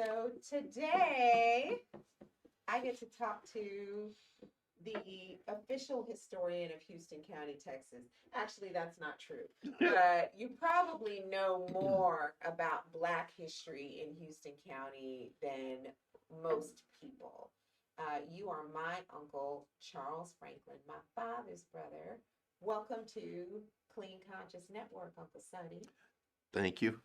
So today I get to talk to the official historian of Houston County, Texas. Actually, that's not true. But you probably know more about Black history in Houston County than most people. You are my uncle, Charles Franklin, my father's brother. Welcome to Clean Conscious Network, Uncle Sonny. Thank you.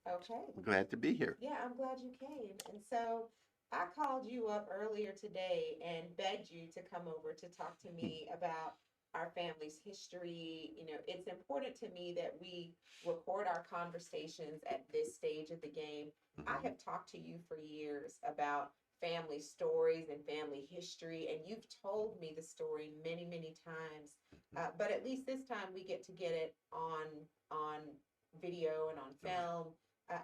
Okay. I'm glad to be here. Yeah, I'm glad you came. And so I called you up earlier today and begged you to come over to talk to me about our family's history. You know, it's important to me that we record our conversations at this stage of the game. I Mhm. have talked to you for years about family stories and family history, and you've told me the story many, many times. But at least this time we get to get it on video and on Right. film,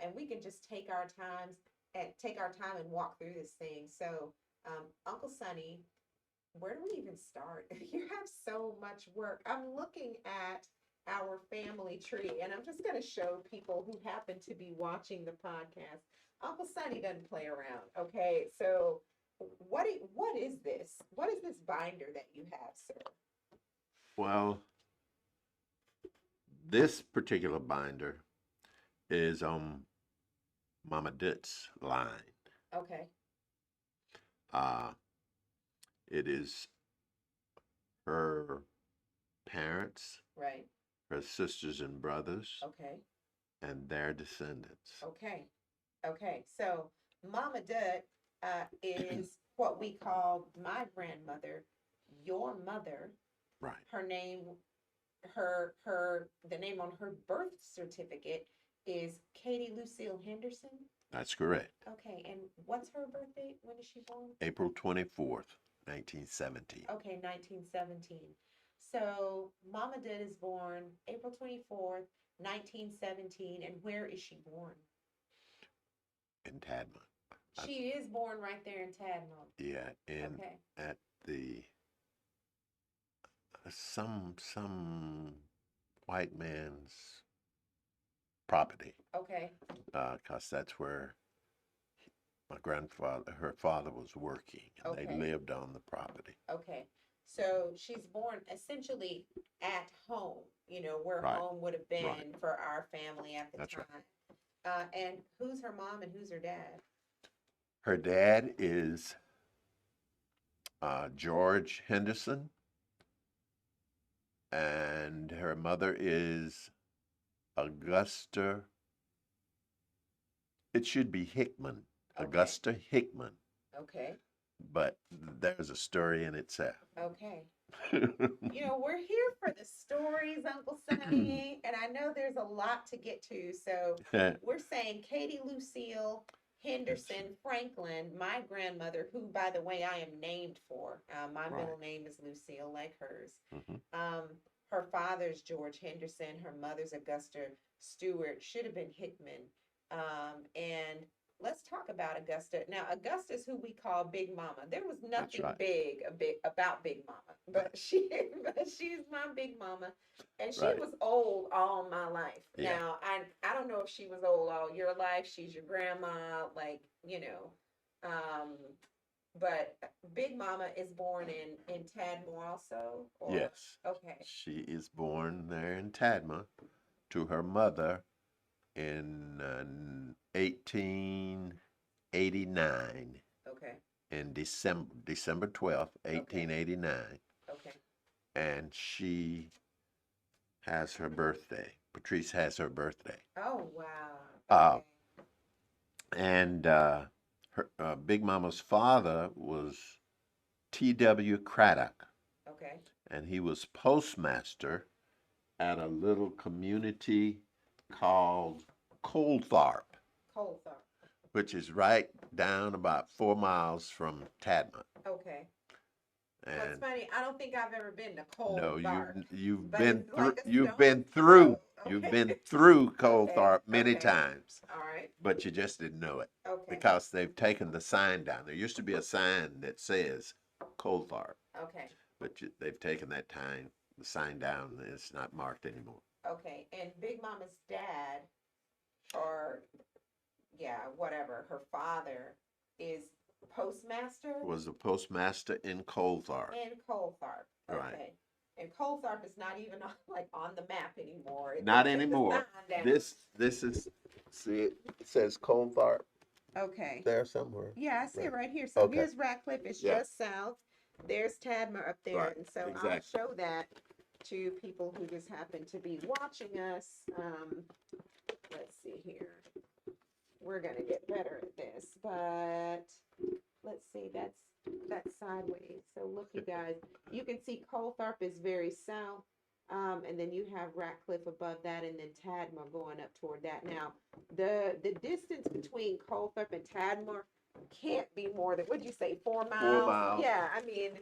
and we can just take our time and walk through this thing. So, Uncle Sonny, where do we even start? You have so much work. I'm looking at our family tree, and I'm just going to show people who happen to be watching the podcast. Uncle Sonny doesn't play around. Okay, so what is this? What is this binder that you have, sir? Well, this particular binder is on Mama Dut's line. Okay, Uh, it is her parents, right. her sisters and brothers, Okay, and their descendants. okay. Okay, so Mama Dud is what we call my grandmother, your mother. Right. Her name, the name on her birth certificate is Katie Lucille Henderson. That's correct. Okay, and what's her birth date? When is she born? April 24th, 1917, Okay, 1917. So Mama Dud is born April 24th, 1917, and where is she born? in Tadmont. I, She is born right there in Tadmont. yeah, in Okay. at the some white man's property, Okay. because that's where my grandfather, her father was working, and they Okay. lived on the property. Okay. So she's born essentially at home, you know, where Right, home would have right. been for our family at the That's right. time. And who's her mom and who's her dad? Her dad is George Henderson, and her mother is Augusta. It should be Hickman, Okay. Augusta Hickman, Okay. but there's a story in itself. Okay. You know, we're here for the stories, Uncle Sonny, and I know there's a lot to get to. So we're saying Katie Lucille Henderson Franklin, my grandmother, who, by the way, I am named for. My Right. middle name is Lucille, like hers. Hmm. Um, her father's George Henderson. Her mother's Augusta Stewart. Should have been Hickman. And let's talk about Augusta. Now, Augusta's who we call Big Mama. There was That's nothing right. big about Big Mama, but she's my Big Mama, and she Right. was old all my life. Yeah. Now, I don't know if she was old all your life. She's your grandma, like, um, but Big Mama is born in Tadmore also, or Yes. okay, She is born there in Tadmont to her mother in 1889, okay, in December 12th, okay, 1889, okay, and she has her birthday. Patrice has her birthday. oh wow, Uh, okay, and her Big Mama's father was T.W. Craddock, okay, and he was postmaster at a little community called Colthorpe, Colthorpe, which is right down about 4 miles from Tadmont. okay. What's And funny, I don't think I've ever been to no, Colthorpe, you've but been it's through like a you've stone's been throw. through you've Okay. been through Okay. Colthorpe many Okay. times, All right. but you just didn't know it Okay. because they've taken the sign down. There used to be a sign that says Colthorpe, Okay. but they've taken the sign down. And it's not marked anymore. Okay. And Big Mama's dad, or yeah, whatever. Her father is postmaster Was a postmaster in Colthart. in Coltharp. Right. Okay. And Coltharp is not even on, like on the map anymore. Not They took the anymore. sign down. This is, see it says Colthart Okay. there somewhere. Yeah, I see it Right. right here. So Okay. here's Ratcliffe. It's Yeah. just south. There's Tadmor up there. Right, And so exactly. I'll show that to people who just happen to be watching us. Let's see here. We're gonna get better at this, but let's see, that's sideways. So look, you guys, you can see Coltharp is very south. And then you have Ratcliffe above that, and then Tadmor going up toward that. Now, the distance between Coltharp and Tadmor can't be more than, what'd you say, 4 miles? 4 miles. Yeah, I mean,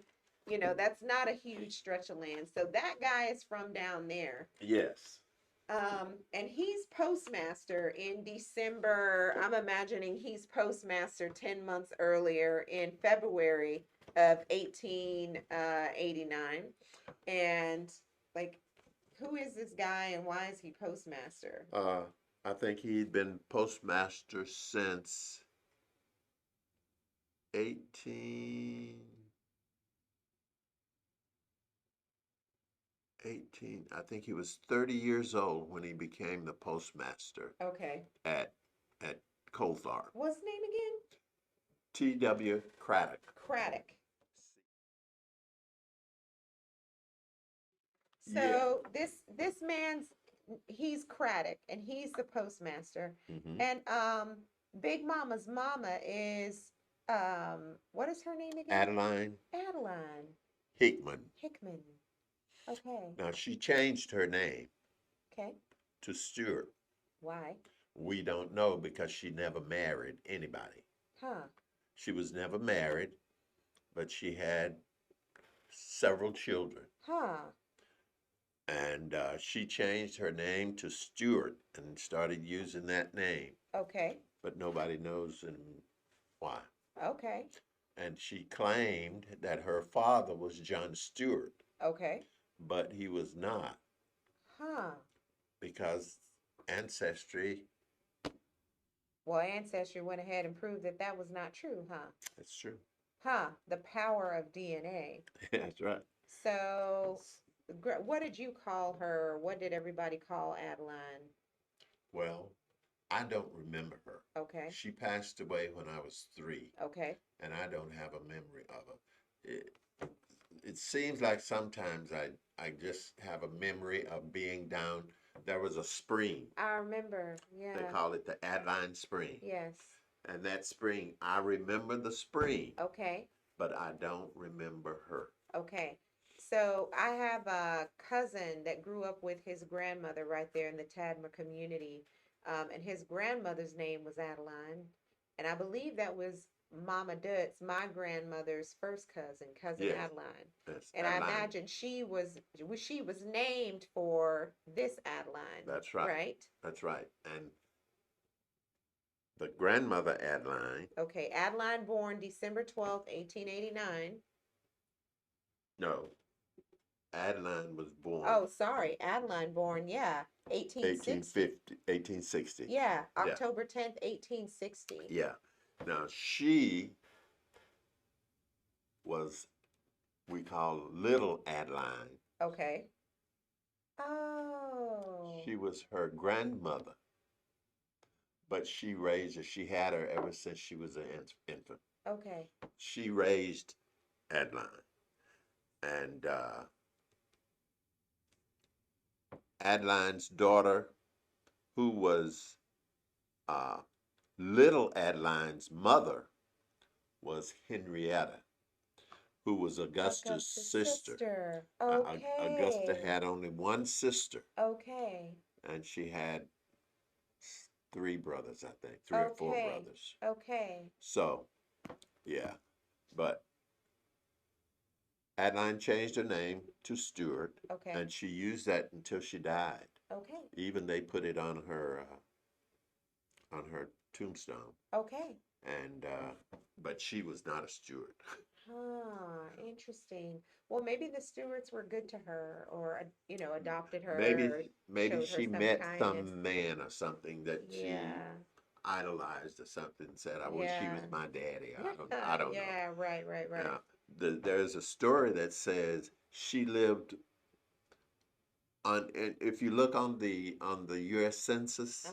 that's not a huge stretch of land. So that guy is from down there. Yes. And he's postmaster in December. I'm imagining he's postmaster 10 months earlier in February of 1889. And like, who is this guy and why is he postmaster? I think he'd been postmaster since 18, I think he was 30 years old when he became the postmaster Okay. at Colthart. What's his name again? T.W. Craddock. Craddock. So this man's he's Craddock and he's the postmaster. Mhm. And Big Mama's mama is what is her name again? Adeline Adeline Hickman. Hickman. Okay. Now, she changed her name Okay. to Stewart. Why? We don't know because she never married anybody. Huh. She was never married, but she had several children. Huh. And she changed her name to Stewart and started using that name, Okay. but nobody knows why. Okay. And she claimed that her father was John Stewart, Okay. but he was not Huh. because Ancestry, Well, Ancestry went ahead and proved that that was not true, huh? that's true. Huh. The power of DNA. That's right. So, what did you call her? What did everybody call Adeline? Well, I don't remember her. Okay. She passed away when I was 3, Okay. and I don't have a memory of her. It seems like sometimes I just have a memory of being down. There was a spring. I remember. They Yeah. call it the Adeline Spring. Yes. And that spring, I remember the spring, Okay. but I don't remember her. Okay. So I have a cousin that grew up with his grandmother right there in the Tadmor community. And his grandmother's name was Adeline. And I believe that was Mama Dutz, my grandmother's first cousin Yes. Adeline. That's And I Adeline. imagine she was named for this Adeline. That's right. Right? That's right. And the grandmother Adeline, Okay. Adeline born December 12th, 1889. no, Adeline was born Oh, sorry. Adeline born, yeah. 1860. 1860. Yeah, October 10th, 1860. Yeah. Now she was, we call Little Adeline. Okay. Oh. She was her grandmother, but she raised her. She had her ever since she was an infant. Okay. She raised Adeline, and Adeline's daughter, who was Little Adeline's mother, was Henrietta, who was Augusta's sister. Okay. Augusta had only one sister, Okay. and she had 3 brothers, I think, 3 or 4 Okay. brothers. Okay. So, yeah, but Adeline changed her name to Stewart, Okay. and she used that until she died. Okay. Even they put it on her tombstone, Okay. and but she was not a Stewart. Huh. Interesting. Well, maybe the Stewarts were good to her, or adopted her. or Maybe showed her she some met kindness. some man or something that Yeah. idolized or something, said, I wish he was Yeah. my daddy. I don't know. Yeah, right, right, right. Now, there's a story that says she lived on, and if you look on the U.S. Census,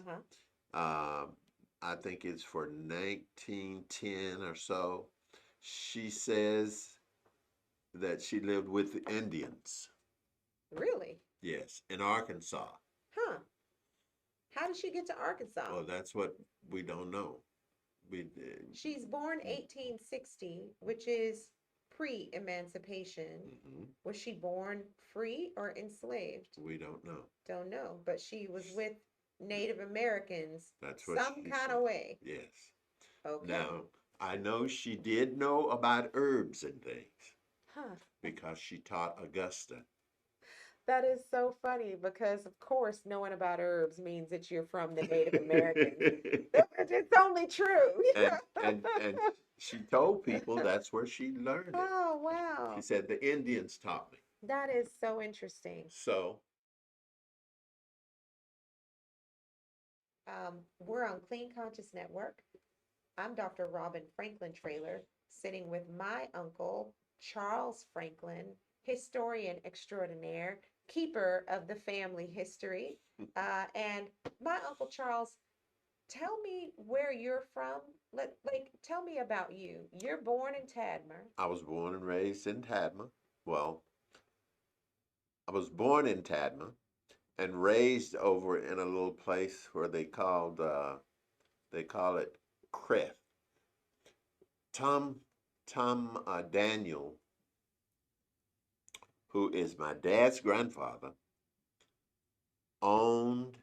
Uh-huh. I think it's for 1910 or so. She says that she lived with the Indians. Really? Yes, in Arkansas. Huh. How did she get to Arkansas? Well, that's what we don't know. We She's born 1860, which is pre-emancipation. mhm, Was she born free or enslaved? we don't know. Don't know, but she was with Native Americans That's what some she kind said. of way. Yes. Okay. Now, I know she did know about herbs and things Huh. because she taught Augusta. That is so funny because, of course, knowing about herbs means that you're from the Native Americans. It's only true. And she told people that's where she learned it. Oh, She wow. said the Indians taught me. That is so interesting. So, We're on Clean Conscious Network. I'm Dr. Robin Franklin Trailer, sitting with my uncle, Charles Franklin, historian extraordinaire, keeper of the family history. And my uncle Charles, tell me where you're from. Tell me about you. You're born in Tadmer. I was born and raised in Tadma. Well, I was born in Tadma and raised over in a little place where they call it Creth. Tom Daniel, who is my dad's grandfather, owned,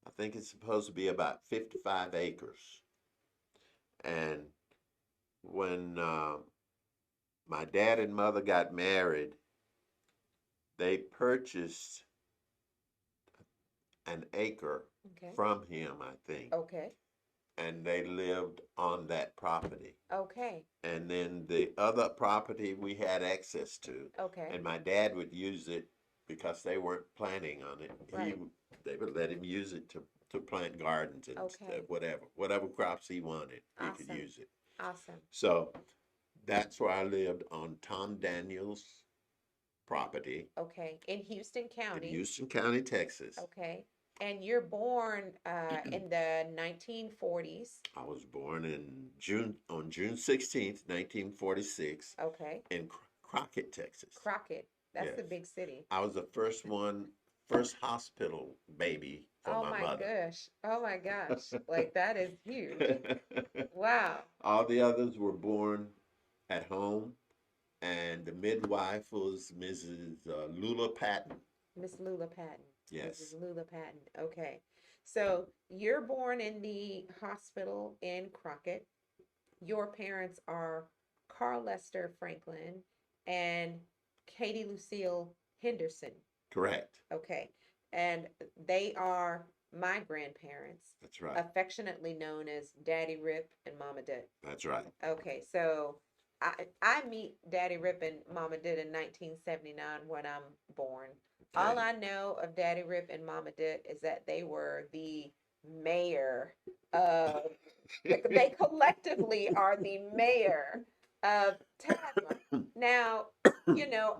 I think it's supposed to be about 55 acres. And when my dad and mother got married, they purchased an acre Okay. from him, I think, Okay. and they lived on that property. Okay. And then the other property we had access to, Okay. and my dad would use it because they weren't planning on it. Right. They would let him use it to plant gardens and Okay. whatever crops he wanted, he could Awesome. use it. Awesome. So that's where I lived on Tom Daniels' property Okay. In Houston in County. Houston County, Texas. Okay. And you're born in the 1940s. I was born on June 16th, 1946, Okay. in Crockett, Texas. Crockett. That's the Yes. big city. I was the first hospital baby for Oh my my mother. gosh. Oh my gosh. Like that is huge. Wow. All the others were born at home, and the midwife was Mrs. Lula Patton. Miss Lula Patton. Yes, Mrs. Lula Patton. Okay. So you're born in the hospital in Crockett. Your parents are Carl Lester Franklin and Katie Lucille Henderson. correct. Okay. And they are my grandparents, That's right. affectionately known as Daddy Rip and Mama Dip. That's right. Okay, so I meet Daddy Rip and Mama Dip in 1979 when I'm born. All Okay. I know of Daddy Rip and Mama Dip is that they were the mayor of, they collectively are the mayor of Tadma. Now,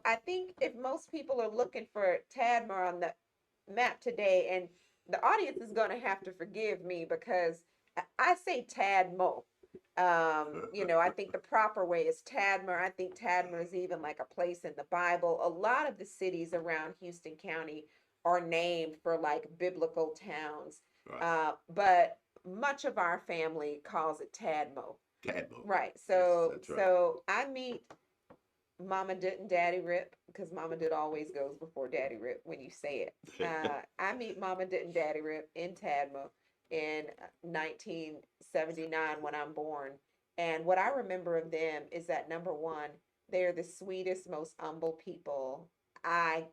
I think if most people are looking for Tadma on the map today, and the audience is going to have to forgive me because I say Tadmo. I think the proper way is Tadmer. I think Tadmer is even like a place in the Bible. A lot of the cities around Houston County are named for like biblical towns. Right. But much of our family calls it Tadmo. Tadmo. Right. Yes, So that's right. so I meet Mama Did and Daddy Rip because Mama Did always goes before Daddy Rip when you say it. I meet Mama Did and Daddy Rip in Tadmo in 1979 when I'm born. And what I remember of them is that number one, they're the sweetest, most humble people I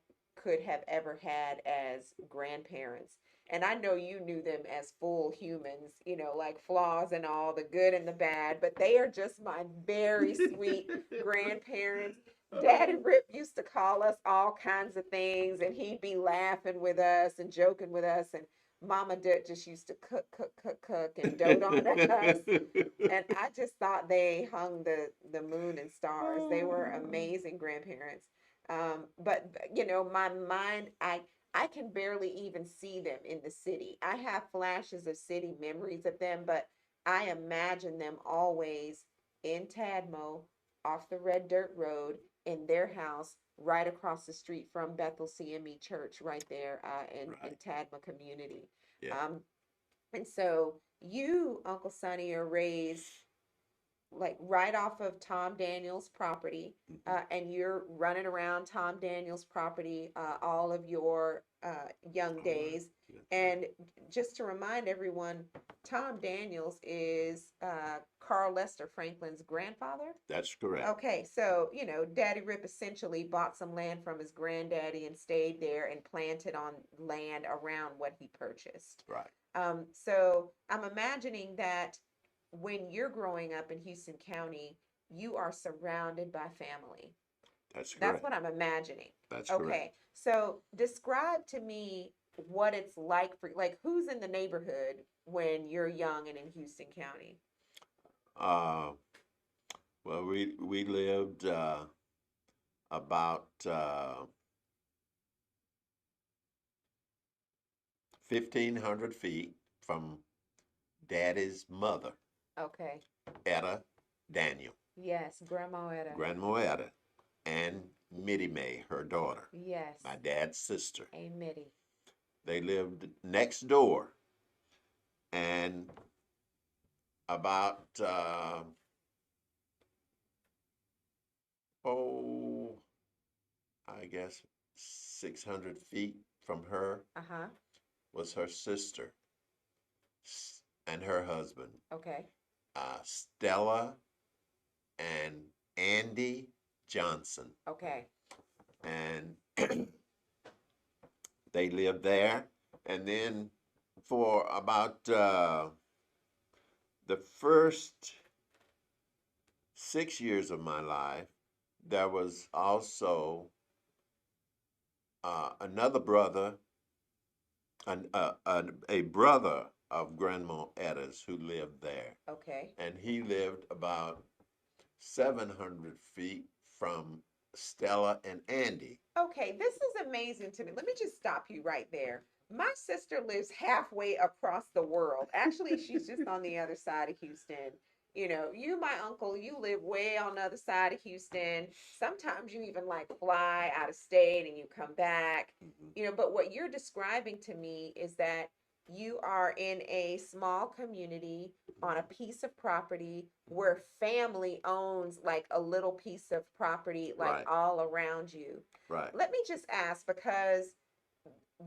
could have ever had as grandparents. And I know you knew them as full humans, like flaws and all, the good and the bad, but they are just my very sweet grandparents. Daddy Rip used to call us all kinds of things, and he'd be laughing with us and joking with us. And Mama Dut just used to cook, and dote on us. And I just thought they hung the moon and stars. They were amazing grandparents. But my mind, I can barely even see them in the city. I have flashes of city memories of them, but I imagine them always in Tadmo, off the red dirt road, in their house, right across the street from Bethel CME Church, right there in Right. Tadma community. Yeah. Um, and so you, Uncle Sonny, are raised like right off of Tom Daniels' property, Mhm. and you're running around Tom Daniels' property all of your young All right. days. That's right. And just to remind everyone, Tom Daniels is Carl Lester Franklin's grandfather. That's correct. Okay, so Daddy Rip essentially bought some land from his granddaddy and stayed there and planted on land around what he purchased. Right. So I'm imagining that when you're growing up in Houston County, you are surrounded by family. That's That's correct. what I'm imagining. That's correct. Okay, so describe to me what it's like for like who's in the neighborhood when you're young and in Houston County. Uh, well, we lived about 1,500 feet from Daddy's mother, Okay. Etta Daniel, Yes, Grandma Etta. Grandma Etta, and Mittie Mae, her daughter, Yes. my dad's sister. A Mitty. They lived next door, and about oh, I guess 600 feet from her Uh-huh. was her sister and her husband, Okay. Stella and Andy Johnson. Okay. And they lived there. And then for about the first 6 years of my life, there was also another brother, a brother of Grandma Etta's who lived there. Okay. And he lived about 700 feet from Stella and Andy. Okay, this is amazing to me. Let me just stop you right there. My sister lives halfway across the world. Actually, she's just on the other side of Houston. You, my uncle, you live way on the other side of Houston. Sometimes you even like fly out of state and you come back. Mhm. But what you're describing to me is that you are in a small community on a piece of property where family owns like a little piece of property like Right, all around you. right. Let me just ask because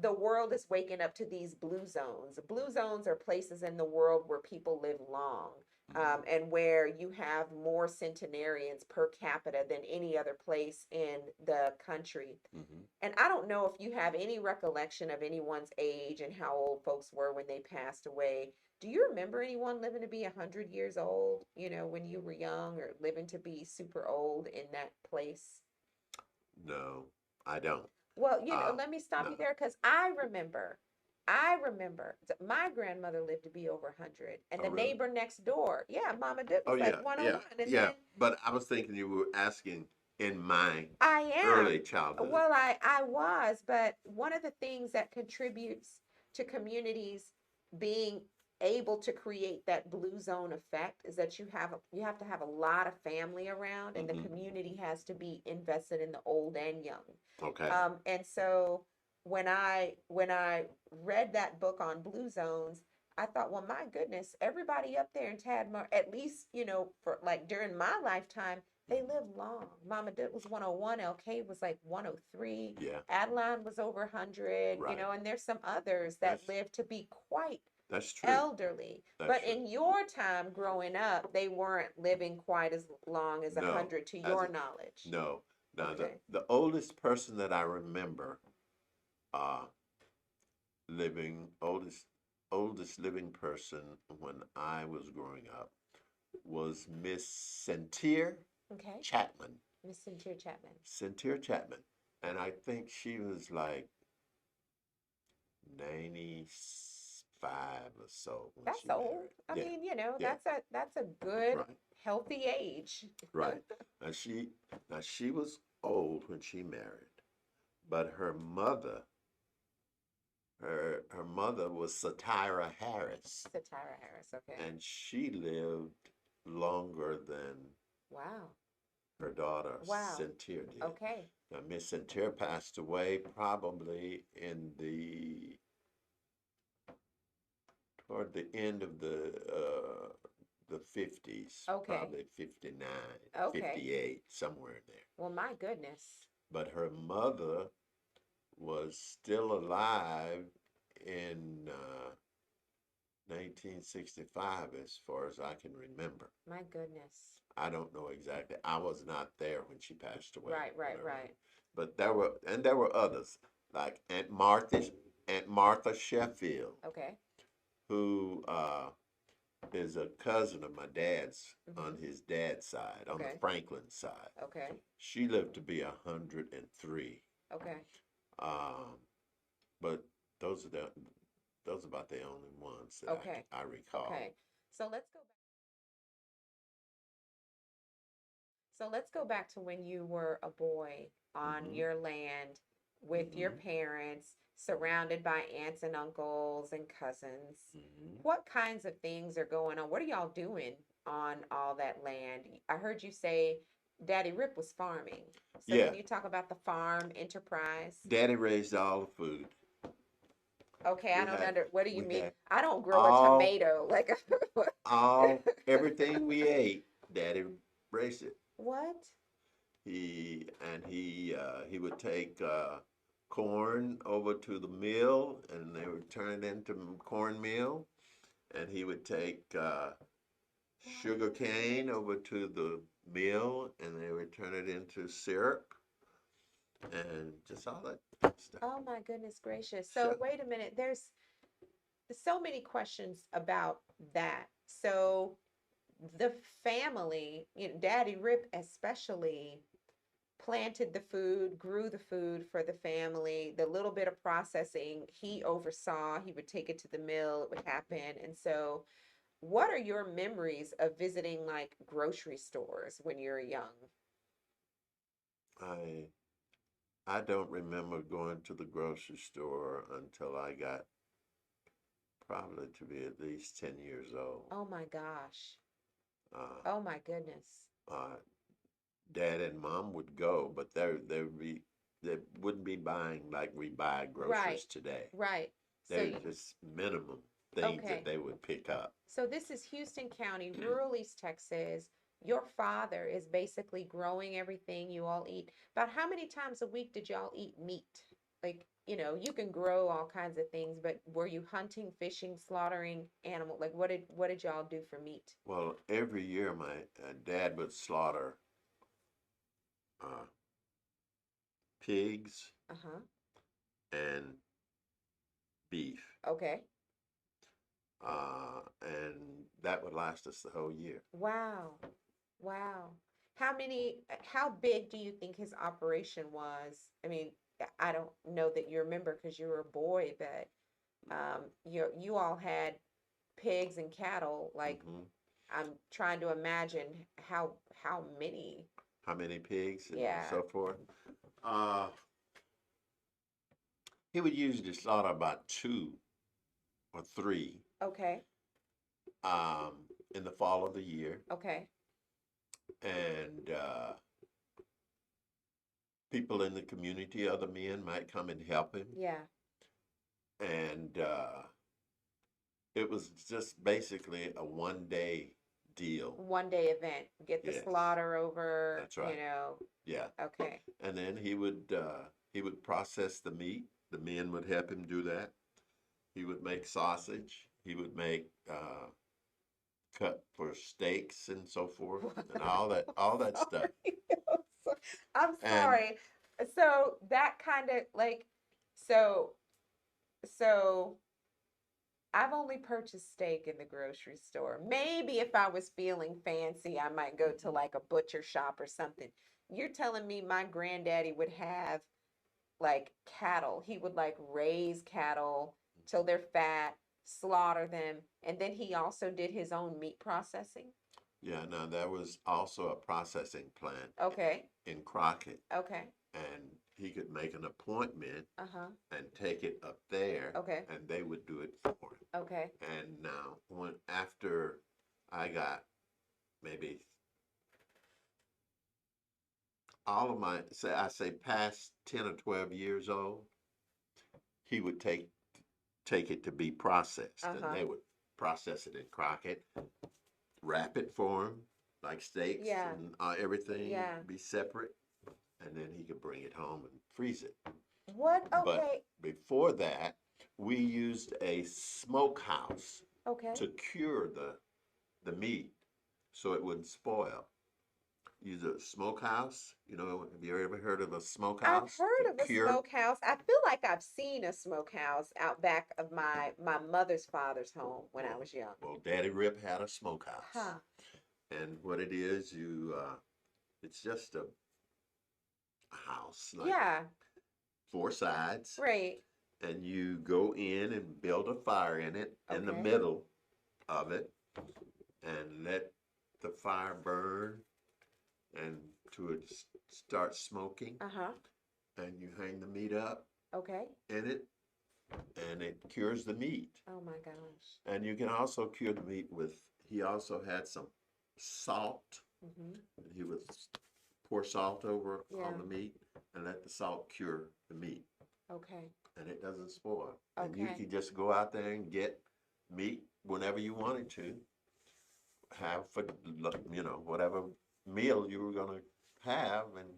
the world is waking up to these blue zones. Blue zones are places in the world where people live long, Mhm. and where you have more centenarians per capita than any other place in the country. Mhm. And I don't know if you have any recollection of anyone's age and how old folks were when they passed away. Do you remember anyone living to be 100 years old, when you were young or living to be super old in that place? No, I don't. Well, Uh, let me stop no. you there because I remember my grandmother lived to be over 100, and Oh, the really? neighbor next door, yeah, Mama Dip Oh, was like yeah, yeah, 101. And yeah. then But I was thinking you were asking in my I early am. childhood. Well, I was, but one of the things that contributes to communities being able to create that blue zone effect is that you have to have a lot of family around, and the Hmm. community has to be invested in the old and young. Okay. And so when I read that book on blue zones, I thought, well, my goodness, everybody up there in Tadmore, at least for like during my lifetime, they Mhm. lived long. Mama Dip was 101. LK was like 103. Yeah, Adeline was over 100, right. and there's some others that That's lived to be quite that's true. elderly. That's But true. in your time growing up, they weren't living quite as long as No, 100 to as your a, knowledge. no. Now Okay. the oldest person that I remember uh living oldest living person when I was growing up was Miss Centier Okay. Chapman. Miss Cynthia Chapman. Centier Chapman. And I think she was like 96 or so when That's she old. married. I Yeah, mean, yeah, that's a good, right, healthy age. right. Now she was old when she married, but her mother was Satira Harris, Satira Harris. Okay. and she lived longer than Wow. her daughter Wow. Cynthia did. Okay. Now Miss Cynthia passed away probably in toward the end of the 50s, Okay. probably 59, Okay. 58, somewhere in there. Well, my goodness. But her mother was still alive in 1965, as far as I can remember. My goodness. I don't know exactly. I was not there when she passed away. Right, right, Whatever. right. But there were others like Aunt Martha Sheffield, Okay. who is a cousin of my dad's Hmm. on his dad's side, on the Okay. Franklin side. Okay. She lived to be 103. Okay. Um, but those are those are about the only ones that Okay. I recall. Okay. So let's go back. So let's go back to when you were a boy on Hmm. your land with your Hmm. parents, surrounded by aunts and uncles and cousins. Hmm. What kinds of things are going on? What are y'all doing on all that land? I heard you say Daddy Rip was farming. So Yeah, can you talk about the farm enterprise? Daddy raised all the food. Okay, I We don't had under, what do you we mean? had I don't grow a all tomato. Like, everything we ate. Daddy raised it. what? He would take corn over to the mill, and they would turn it into cornmeal. And he would take sugar cane over to the mill, and they would turn it into syrup, and just all that stuff. Oh my goodness gracious. So Sure. wait a minute. There's so many questions about that. So the family, Daddy Rip especially planted the food, grew the food for the family. The little bit of processing he oversaw, he would take it to the mill, it would happen. And so, what are your memories of visiting like grocery stores when you're young? I I don't remember going to the grocery store until I got probably to be at least 10 years old. Oh my gosh. Uh, Oh my goodness. uh, Dad and Mom would go, but they wouldn't be buying like we buy Right, groceries today. right. So They're you, just minimum things that okay. they would pick up. So this is Houston County, rural East Texas. Your father is basically growing everything you all eat. About how many times a week did y'all eat meat? Like, you can grow all kinds of things, but were you hunting, fishing, slaughtering animal? Like what did y'all do for meat? Well, every year my dad would slaughter uh, pigs Uh-huh. and beef, Okay. and that would last us the whole year. Wow. Wow. How big do you think his operation was? I mean, I don't know that you remember because you were a boy, but you all had pigs and cattle. Like, Hmm. I'm trying to imagine how many. How many pigs and Yeah. so forth? Uh, he would usually slaughter about two or three Okay. um, in the fall of the year, Okay. and people in the community, other men, might come and help him, Yeah. and it was just basically a 1 day deal. One day event. Get the Yes, slaughter over, that's right. Yeah, Okay. and then he would process the meat. The men would help him do that. He would make sausage. He would make cut for steaks and so forth, and all that stuff. Sorry. I'm And sorry. So that kind of like so so I've only purchased steak in the grocery store. Maybe if I was feeling fancy, I might go to like a butcher shop or something. You're telling me my granddaddy would have like cattle. He would like raise cattle till they're fat, slaughter them, and then he also did his own meat processing. Yeah, now there was also a processing plant Okay. in Crockett, Okay. and he could make an appointment Uh-huh. and take it up there, Okay. and they would do it for him. Okay. And now, when after I got maybe all of my, say I say past 10 or 12 years old, he would take it to be processed, and Uh-huh. they would process it in Crockett, wrap it for him like steaks Yeah. and everything Yeah. be separate, and then he could bring it home and freeze it. What? But Okay. before that, we used a smokehouse Okay. to cure the meat so it wouldn't spoil. Use a smokehouse. You know, have you ever heard of a I've smokehouse heard to of a cure? smokehouse. I feel like I've seen a smokehouse out back of my mother's father's home when I was young. Well, Daddy Rip had a smokehouse, Huh. and what it is, it's just a house like Yeah. 4 sides, Right. and you go in and build a fire in it in the Okay. middle of it, and let the fire burn and to it start smoking, Uh-huh. and you hang the meat up Okay. in it, and it cures the meat. Oh my gosh. And you can also cure the meat with, he also had some salt, Mm-hmm. and he would pour salt over Yeah. on the meat and let the salt cure the meat, Okay. and it doesn't spoil. And you Okay. can just go out there and get meat whenever you wanted to have for, whatever meal you were gonna have, and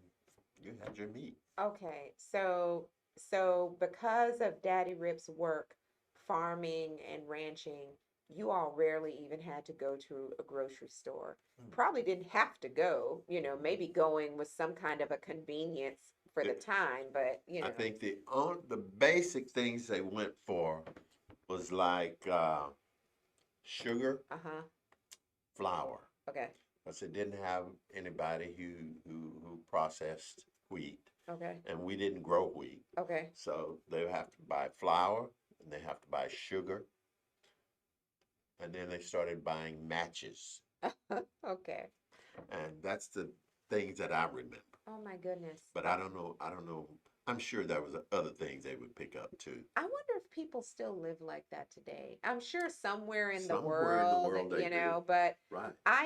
you had your meat. Okay. So because of Daddy Rip's work farming and ranching, you all rarely even had to go to a grocery store. Mm. Probably didn't have to go, maybe going was some kind of a convenience for the It- time, but I think the basic things they went for was like sugar, uh-huh. flour, Okay. because they didn't have anybody who processed wheat, Okay. and we didn't grow wheat, Okay. so they have to buy flour and they have to buy sugar, and then they started buying matches, Okay. and that's the things that I remember. Oh my goodness. But I don't know. I don't know. I'm sure there was other things they would pick up too. I wonder if people still live like that today. I'm sure somewhere in the Somewhere in the world, world they do. but Right. I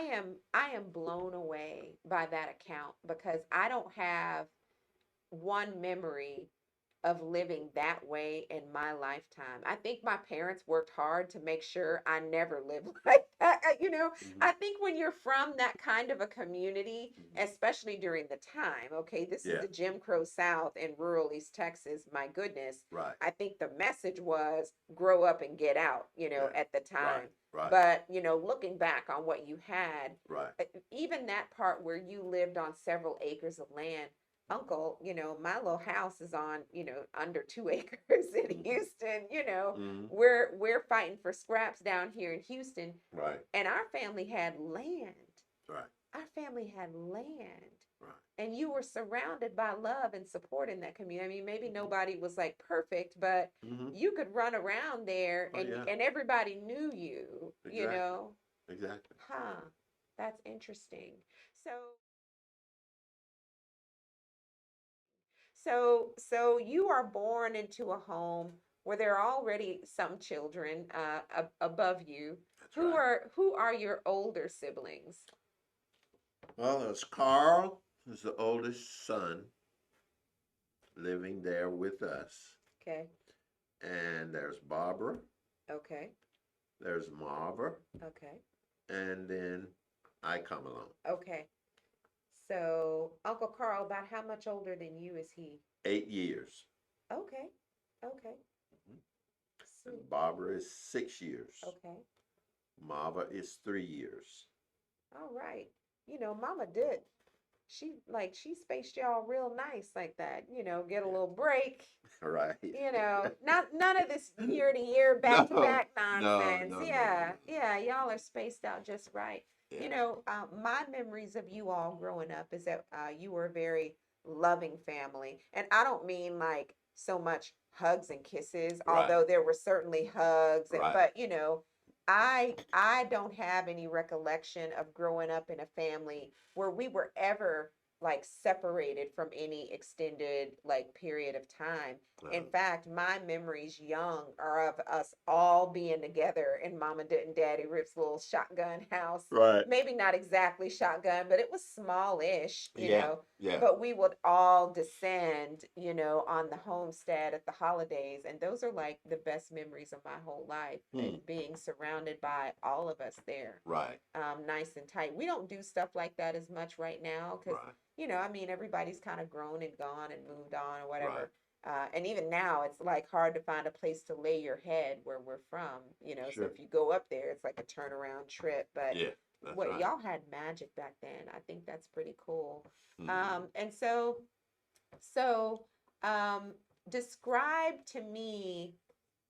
am blown away by that account because I don't have one memory of living that way in my lifetime. I think my parents worked hard to make sure I never lived like that. Mhm. I think when you're from that kind of a community, Mhm. especially during the time, okay, this is Yeah. the Jim Crow South in rural East Texas, my goodness. Right. I think the message was grow up and get out, Yeah. at the time. Right. But, looking back on what you had, Right. even that part where you lived on several acres of land, Uncle, my little house is on, under 2 acres in Mhm. Houston, Mhm. we're fighting for scraps down here in Houston, Right. and our family had land. Right. Our family had land. Right. And you were surrounded by love and support in that community. I mean, maybe nobody was like perfect, but Mhm. you could run around there Oh, yeah. and everybody knew you, Exactly. Exactly. Huh. That's interesting. So so you are born into a home where there are already some children above you. That's Who right. are your older siblings? Well, there's Carl, who's the oldest son, living there with us, Okay. and there's Barbara, Okay. there's Marva, Okay. and then I come along. Okay. So Uncle Carl, about how much older than you is he? 8 years. Okay. Okay. Mhm. Sweet. And Barbara is 6 years. Okay. Marva is 3 years. All right. Mama did. She spaced y'all real nice like that. Get a Yeah. little break. Right. Not none of this year to year, back to back No, nonsense. no, no, Yeah, no. yeah, y'all are spaced out just right. Yeah. My memories of you all growing up is that you were a very loving family, and I don't mean like so much hugs and kisses, Right. although there were certainly hugs, Right. but I don't have any recollection of growing up in a family where we were ever like separated from any extended like period of time. In Uh, fact, my memories young are of us all being together in Mama and Daddy Rip's little shotgun house. right. Maybe not exactly shotgun, but it was smallish, Yeah. Yeah. but we would all descend, on the homestead at the holidays. And those are like the best memories of my whole life, Hmm. being surrounded by all of us there, Right. nice and tight. We don't do stuff like that as much right now because, Right. I mean, everybody's kind of grown and gone and moved on or Right. whatever. And even now, it's like hard to find a place to lay your head where we're from. So Sure. if you go up there, it's like a turnaround trip. But Yeah. That's what right. y'all had magic back then, I think that's pretty cool. Mhm. And so describe to me,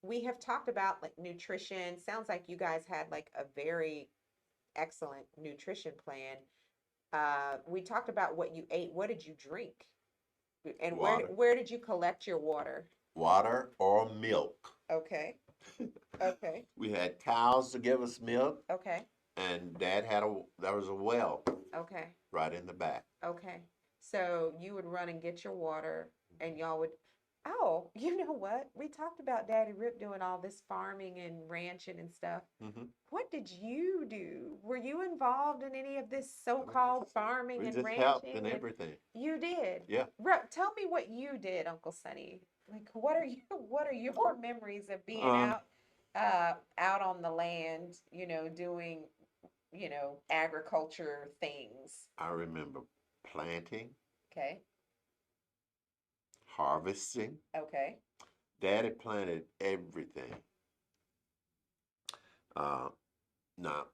we have talked about like nutrition. Sounds like you guys had like a very excellent nutrition plan. We talked about what you ate. What did you drink? And Water. where did you collect your water? Water or milk. Okay. Okay. We had cows to give us milk, Okay. and there was a well Okay. right in the back. Okay. So you would run and get your water and y'all would, oh, you know what? We talked about Daddy Rip doing all this farming and ranching and stuff. Hmm. What did you do? Were you involved in any of this so-called farming We and just helped ranching? and everything. You did. Yeah. Tell me what you did, Uncle Sonny. Like, what are your memories of being Um, out on the land, doing, agriculture things? I remember planting, Okay. harvesting. Okay. Daddy planted everything. Uh, Now,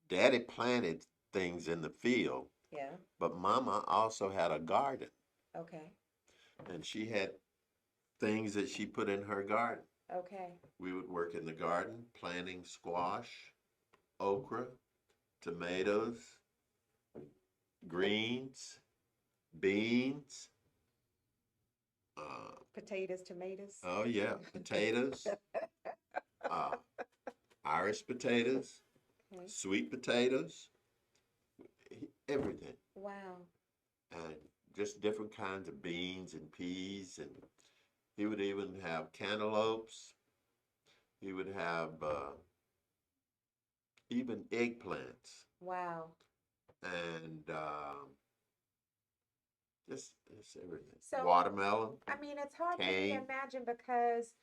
Daddy planted things in the field, Yeah. but Mama also had a garden, Okay. and she had things that she put in her garden. Okay. We would work in the garden planting squash, okra, tomatoes, greens, beans. Potatoes, tomatoes. Oh yeah, potatoes, uh, Irish potatoes, Okay. sweet potatoes, everything, Wow. and just different kinds of beans and peas, and he would even have cantaloupes. He would have even eggplants, Wow. and just everything. So, Watermelon, I mean, it's hard for me to cane. imagine because,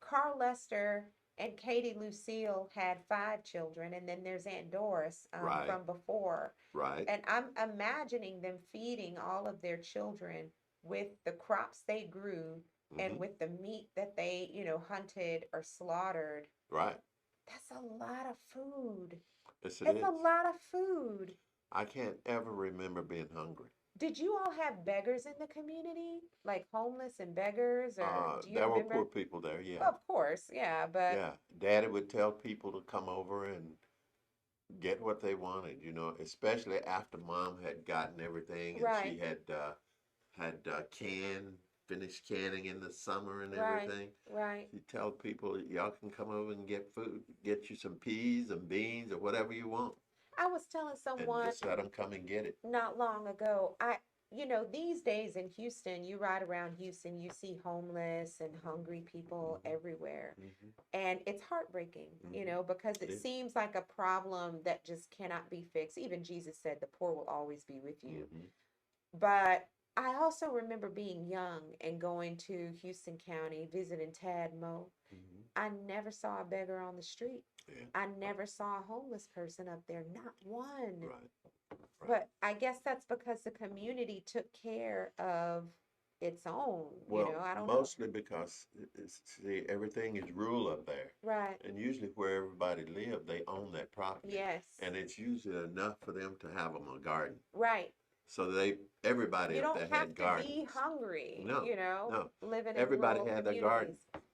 Carl Lester and Katie Lucille had 5 children, and then there's Aunt Doris Right, from before. right. And I'm imagining them feeding all of their children with the crops they grew and Hmm. with the meat that they, hunted or slaughtered. Right. That's a lot of food. Yes, it It's a is. lot of food. I can't ever remember being hungry. Did you all have beggars in the community? Like homeless and beggars, or do you There were poor remember? people there, yeah. Of course, yeah, but Yeah. Daddy would tell people to come over and get what they wanted, especially after Mom had gotten everything and she right, had finished canning in the summer and right, everything. right. She'd tell people, y'all can come over and get food, get you some peas and beans or whatever you want, I was telling and someone just let them come and get it. not long ago, these days in Houston, you ride around Houston, you see homeless and hungry people Hmm. everywhere. Hmm. And it's heartbreaking, Hmm. because It it is. seems like a problem that just cannot be fixed. Even Jesus said, the poor will always be with you. Hmm. But I also remember being young and going to Houston County, visiting Tadmo. Hmm. I never saw a beggar on the street. Yeah. I never saw a homeless person up there, not one. Right. Right. But I guess that's because the community took care of its own, Well, I don't know. mostly because see, everything is rural up there, Right. and usually where everybody live, they own that property, Yes. and it's usually enough for them to have them a garden. Right. So everybody You up don't there have had to be gardens. hungry, No, no, living in everybody rural had their garden. communities.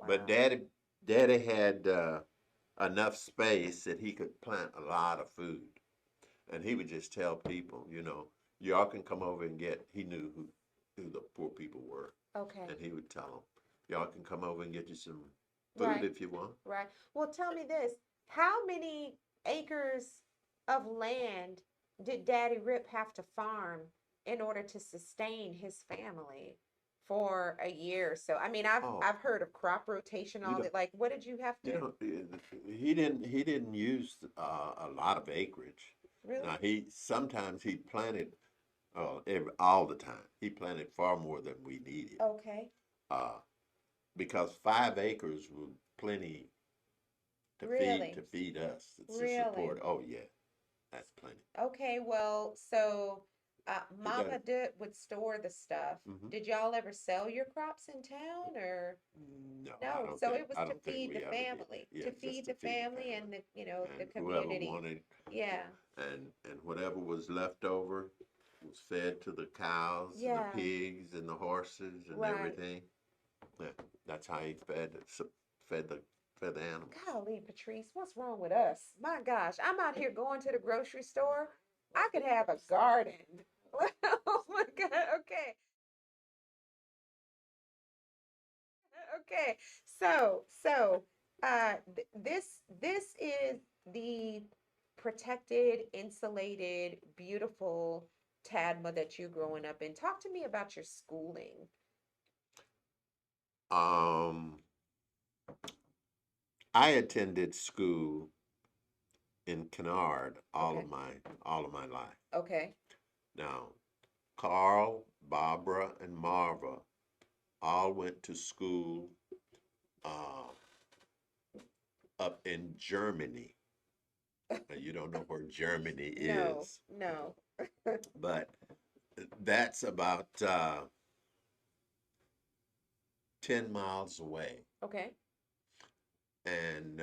But Wow. Daddy had enough space that he could plant a lot of food, and he would just tell people, y'all can come over and get. He knew who the poor people were. Okay. and he would tell them, y'all can come over and get you some food Right. if you want. Right. Well, tell me this. How many acres of land did Daddy Rip have to farm in order to sustain his family for a year or so? I mean, Oh, I've heard of crop rotation, you all know, that. Like, what did you have you to know, he didn't use a lot of acreage. really? Now he sometimes he planted all the time. He planted far more than we needed. Okay. Uh, because 5 acres was plenty to Really? feed us to Really? support. Oh yeah, that's plenty. Okay, well, so He got Mama did would store the stuff. hmm Did y'all ever sell your crops in town or No, no? So it was I to don't think feed we the ever did. family, Yeah, to just feed to the feed the family family and the and whoever community. wanted, Yeah. and whatever was left over was fed to the cows and the Yeah. pigs and the horses and Right. everything. Yeah, that's how he fed the fed the animals. Golly, Patrice, what's wrong with us? My gosh, I'm out here going to the grocery store. I could have a garden. Oh my God. Okay. Okay. This is the protected, insulated, beautiful Tadma that you're growing up in. Talk to me about your schooling. Um, I attended school in Kennard Okay. all of my life. Okay. Now, Carl, Barbara, and Marva all went to school uh, up in Germany. Now, you don't know where Germany No, is, no. but that's about 10 miles away. Okay. And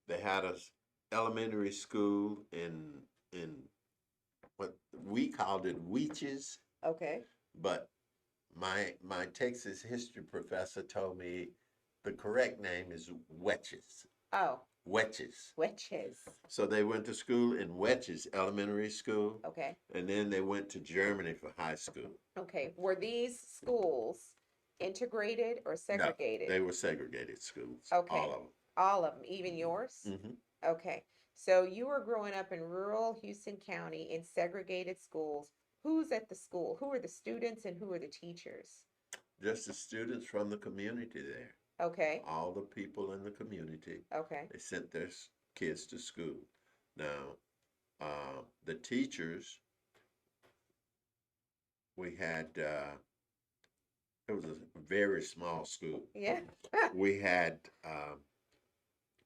they had a elementary school in what we called it Weeches, Okay. but my Texas history professor told me the correct name is Wetches. Oh, Wetches. witches. So they went to school in Wetches Elementary School, Okay. and then they went to Germany for high school. Okay. Were these schools integrated or No, segregated? they were segregated schools, all Okay. of All of them, even yours? them. Okay. So you were growing up in rural Houston County in segregated schools. Who's at the school? Who are the students and who are the teachers? Just the students from the community there, Okay. all the people in the community, Okay. they sent their kids to school. Now, the teachers, we had, it was a very small school. Yeah. We had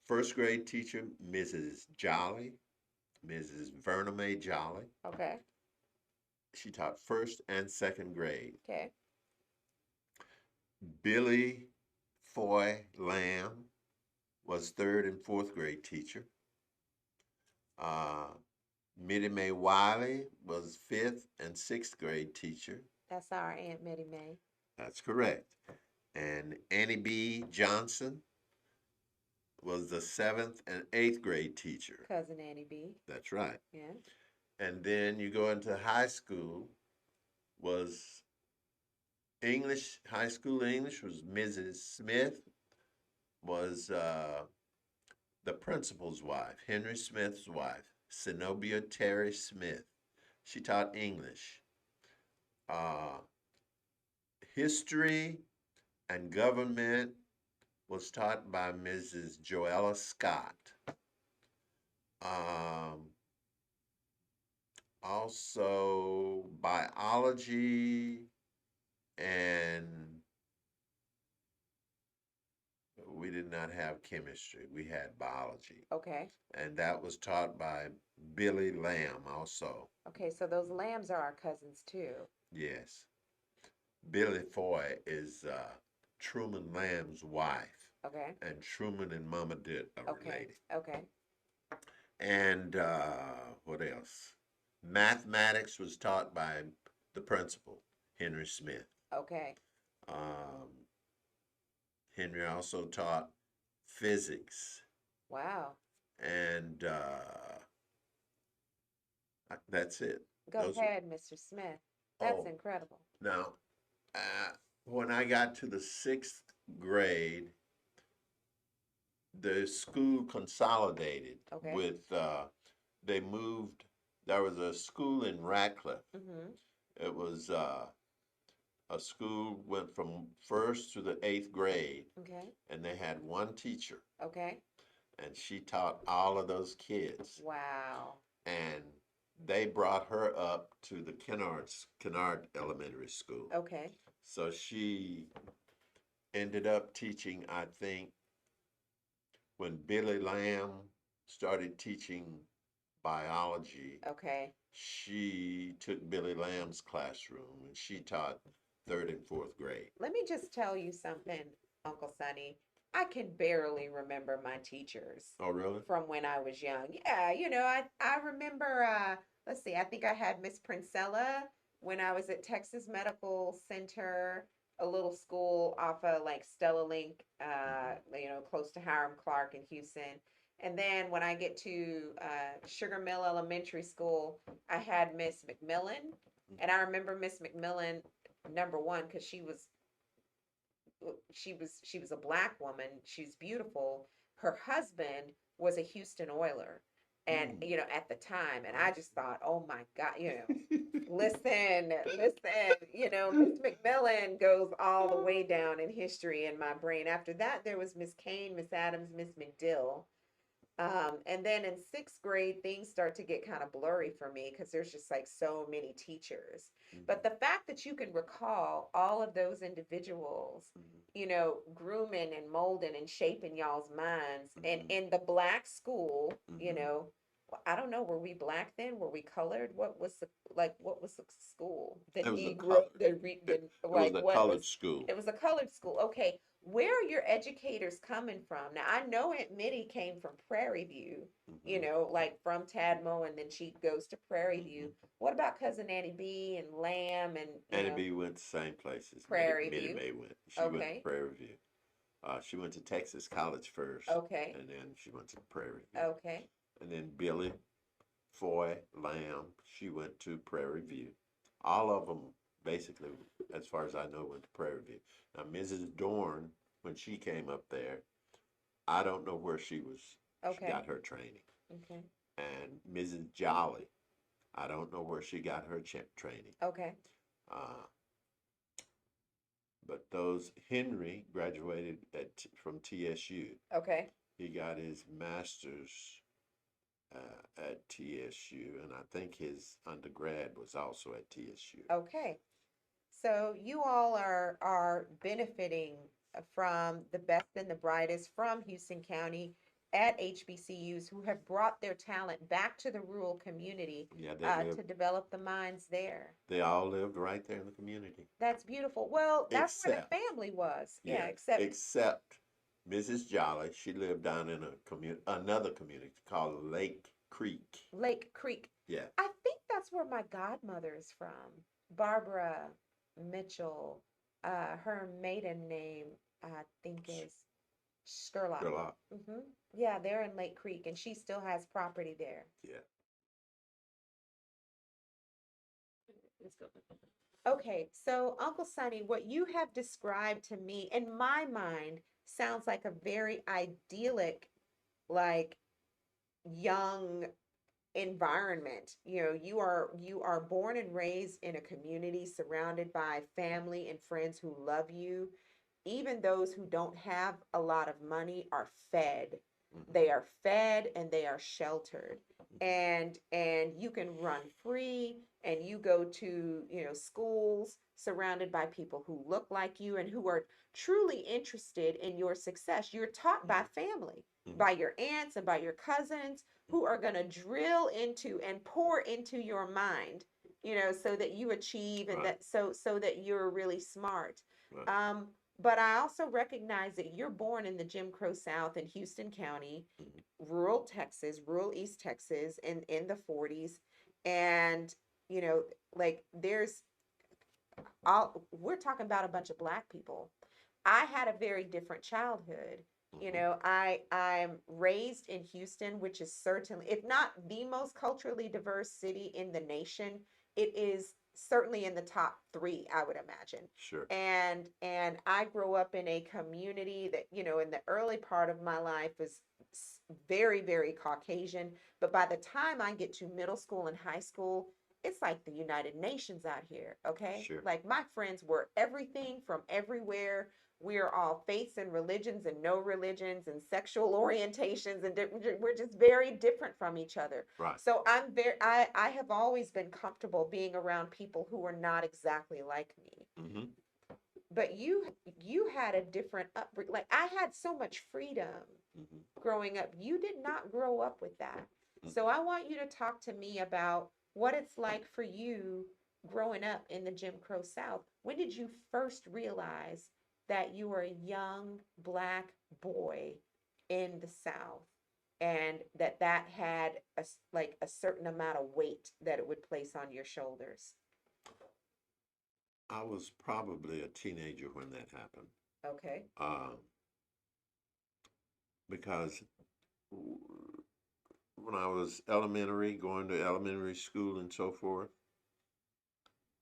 first grade teacher, Mrs. Jolly, Mrs. Verna Mae Jolly. Okay. She taught first and second grade. Okay. Billy Foy Lamb was third and fourth grade teacher. Uh, Mittie Mae Wiley was fifth and sixth grade teacher. That's our Aunt Mittie Mae. That's correct. And Annie B. Johnson was the seventh and eighth grade teacher. Cousin Annie B. That's right. Yeah. And then you go into high school, was English, high school English was Mrs. Smith, was the principal's wife, Henry Smith's wife, Zenobia Terry Smith. She taught English. Uh, History and government was taught by Mrs. Joella Scott. Um, Also biology, and we did not have chemistry. We had biology. Okay. And that was taught by Billy Lamb also. Okay. So those lambs are our cousins too. Yes. Billy Foy is Truman Lamb's wife, Okay. and Truman and Mama Dit are Okay. related. Okay. And what else? Mathematics was taught by the principal, Henry Smith. Okay. Um, Henry also taught physics, Wow. and that's it. Go Those ahead, Mr. Smith. That's oh, incredible. Now, when I got to the sixth grade, the school consolidated Okay. with, they moved, there was a school in Radcliffe. Mm-hmm. It was a school went from first to the eighth grade, Okay. and they had one teacher, Okay. and she taught all of those kids. Wow. And they brought her up to the Kennard Elementary School. Okay. So she ended up teaching, I think, when Billy Lamb started teaching biology, Okay. she took Billy Lamb's classroom and she taught third and fourth grade. Let me just tell you something, Uncle Sonny. I can barely remember my teachers Oh, really? from when I was young. Yeah, I remember let's see, I think I had Miss Princella when I was at Texas Medical Center, a little school off of like Stella Link, close to Hiram Clark in Houston. And then when I get to Sugar Mill Elementary School, I had Miss McMillan. And I remember Miss McMillan number one because she was a black woman. She's beautiful. Her husband was a Houston Oiler, and Mm. at the time, and I just thought, oh my God, listen, Miss McMillan goes all the way down in history in my brain. After that, there was Miss Kane, Miss Adams, Miss McDill. And then in sixth grade, things start to get kind of blurry for me because there's just like so many teachers. But the fact that you can recall all of those individuals, grooming and molding and shaping y'all's minds, and in the black school, I don't know, were we black then? Were we colored? What was the school? The It was a Negro, colored. It was like a what colored was, school. it was a colored school. Okay, where are your educators coming from? Now, I know Aunt Mittie came from Prairie View, like from Tadmo, and then she goes to Prairie View. What about cousin Annie B and Lamb and, Annie B went the same places Prairie Minnie View? Mae went. She went to Okay, Prairie View. She went to Texas College first, okay, and then she went to Prairie View. okay, And then Billy Foy Lamb, she went to Prairie View. All of them, basically, as far as I know, went to Prairie View. Now, Mrs. Dorn, when she came up there, I don't know where she was. She okay, got her training. okay, And Mrs. Jolly, I don't know where she got her training. okay, Uh, but those Henry graduated from TSU. okay. He got his master's at TSU, and I think his undergrad was also at TSU. Okay. So you all are benefiting from the best and the brightest from Houston County at HBCUs who have brought their talent back to the rural community Yeah, to develop the minds there. they all lived right there in the community, That's beautiful. Well, that's where except the family was. Yeah, yeah, except except Mrs. Jolly. She lived down in another community called Lake Creek. Lake Creek. Yeah, I think that's where my godmother is from. Barbara Mitchell. Her maiden name, I think, is Sherlock. Sherlock. Yeah, they're in Lake Creek, and she still has property there. Yeah. Let's go. Okay, so Uncle Sonny, what you have described to me, in my mind, sounds like a very idyllic, like young environment. You are born and raised in a community surrounded by family and friends who love you. Even those who don't have a lot of money are fed. They are fed and they are sheltered. And you can run free, and you go to, schools surrounded by people who look like you and who are truly interested in your success. You're taught by family, by your aunts and by your cousins who are going to drill into and pour into your mind, so that you achieve and Right. so that you're really smart. Right. But I also recognize that you're born in the Jim Crow South in Houston County, rural Texas, rural East Texas in the 40s. And, like we're talking about a bunch of black people. I had a very different childhood. I'm raised in Houston, which is certainly, if not the most culturally diverse city in the nation, it is certainly in the top three, I would imagine. Sure. And I grew up in a community that, in the early part of my life was very, very Caucasian. But by the time I get to middle school and high school, it's like the United Nations out here, okay? Sure. Like my friends were everything from everywhere. We're all faiths and religions and no religions and sexual orientations, and we're just very different from each other. Right. So I have always been comfortable being around people who are not exactly like me. Mm-hmm. But you had a different upbringing. Like I had so much freedom Mm-hmm. growing up. You did not grow up with that. So I want you to talk to me about what it's like for you growing up in the Jim Crow South. When did you first realize that you were a young Black boy in the South and that had like a certain amount of weight that it would place on your shoulders? I was probably a teenager when that happened. Okay. Because when I was elementary, going to elementary school and so forth,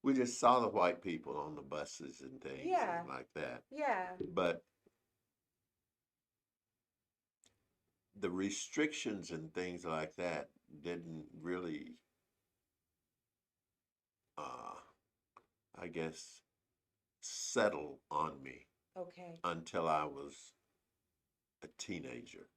we just saw the white people on the buses and things Yeah. and like that. Yeah. But the restrictions and things like that didn't really, I guess, settle on me Okay. until I was a teenager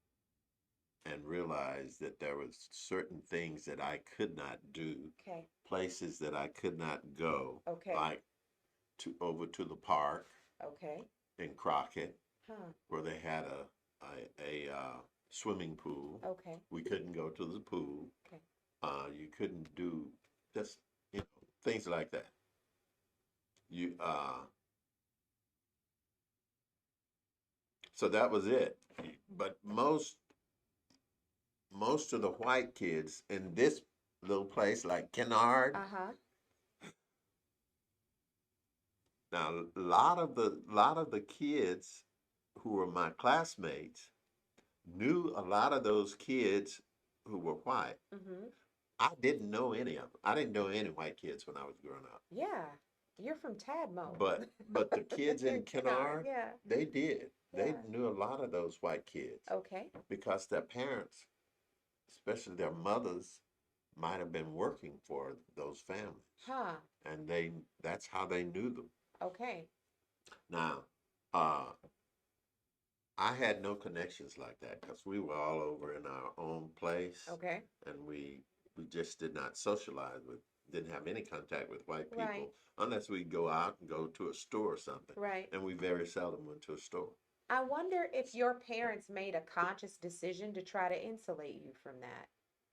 and realized that there was certain things that I could not do, Okay. places that I could not go, Okay. like over to the park Okay. in Crockett, Huh. where they had a swimming pool. Okay. We couldn't go to the pool. Okay. You couldn't do just things like that. You So that was it. But most of the white kids in this little place like Kennard. Uh-huh. Now, a lot of the kids who were my classmates knew a lot of those kids who were white. Mm-hmm. I didn't know any of them. I didn't know any white kids when I was growing up. Yeah. You're from Tadmo. But the kids in Kennard, Yeah. they did. They Yeah. knew a lot of those white kids Okay. because their parents, especially their mothers, might have been working for those families, Huh. and that's how they knew them. Okay. Now, I had no connections like that because we were all over in our own place, Okay. and we just did not socialize with, didn't have any contact with white people Right. unless we go out and go to a store or something. Right. And we very seldom went to a store. I wonder if your parents made a conscious decision to try to insulate you from that.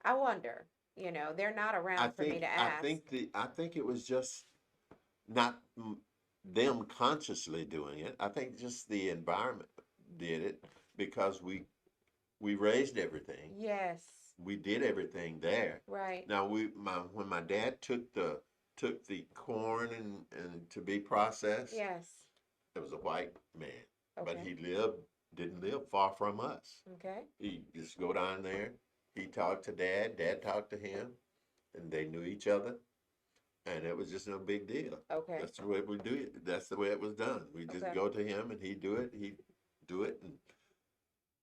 I wonder. They're not I around for me think to I ask. think I think it was just not them consciously doing it. I think just the environment did it because we raised everything. Yes. We did everything there. Right. Now when my dad took the corn and to be processed, Yes. it was a white man, but Okay. he didn't live far from us. Okay. He just go down there. He talked to Dad. Dad talked to him, and they knew each other, and it was just no big deal. Okay. That's the way we do it. That's the way it was done. We just Okay. go to him, and he'd do it. He'd do it, and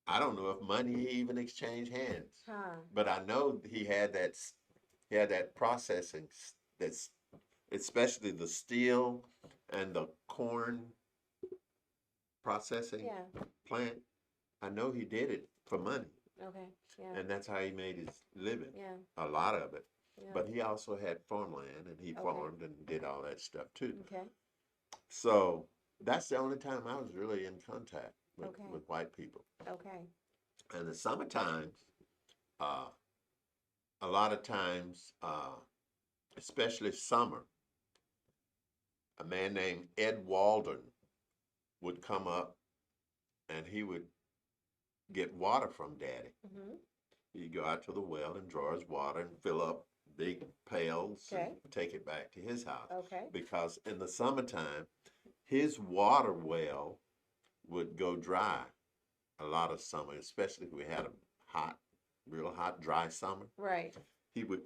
I don't know if money even exchanged hands, Huh. but I know he had that processing that's especially the steel and the corn processing Yeah. plant. I know he did it for money, Okay. Yeah. and that's how he made his living. Yeah. A lot of it. Yeah. But he also had farmland, and he Okay. farmed and did all that stuff too. Okay. So that's the only time I was really in contact Okay. with white people. Okay. And the summer times, uh, a lot of times, especially summer, a man named Ed Walden would come up, and he would get water from Daddy. Mm-hmm. He'd go out to the well and draw his water and fill up big pails Okay. and take it back to his house. Okay. Because in the summertime, his water well would go dry a lot of summer, especially if we had a real hot, dry summer. Right. He would